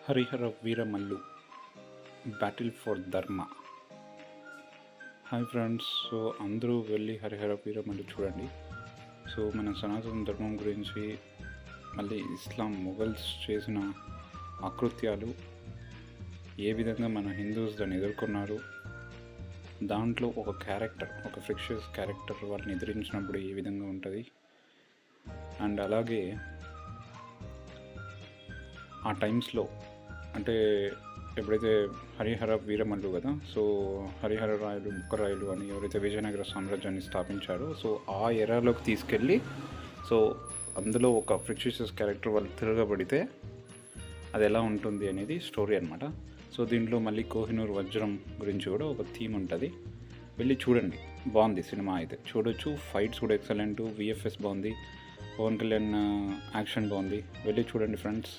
Harihara Veeramallu battle for ధర్మ. Hi friends, so అందరూ వెళ్ళి హరిహర వీరమల్లు చూడండి. సో మన సనాతన ధర్మం గురించి, మళ్ళీ ఇస్లాం మొఘల్స్ చేసిన అకృత్యాలు, ఏ విధంగా మన హిందూస్ దాన్ని ఎదుర్కొన్నారు, దాంట్లో ఒక క్యారెక్టర్, ఒక ఫిక్షస్ క్యారెక్టర్ వాళ్ళని ఎదిరించినప్పుడు ఏ విధంగా ఉంటుంది, అండ్ అలాగే ఆ టైమ్స్లో అంటే ఎప్పుడైతే హరిహర వీరమల్లు కదా, సో హరిహర రాయలు, బుక్కరాయలు అని ఎవరైతే విజయనగర సామ్రాజ్యాన్ని స్థాపించారో, సో ఆ ఎరాలోకి తీసుకెళ్ళి, సో అందులో ఒక ఫిక్షిషియస్ క్యారెక్టర్ వాళ్ళు తిరగబడితే అది ఎలా ఉంటుంది అనేది స్టోరీ అనమాట. సో దీంట్లో మళ్ళీ కోహినూర్ వజ్రం గురించి కూడా ఒక థీమ్ ఉంటుంది. వెళ్ళి చూడండి, బాగుంది సినిమా, అయితే చూడొచ్చు. ఫైట్స్ కూడా ఎక్సలెంట్, విఎఫ్ఎస్ బాగుంది, పవన్ కళ్యాణ్ యాక్షన్ బాగుంది. వెళ్ళి చూడండి ఫ్రెండ్స్.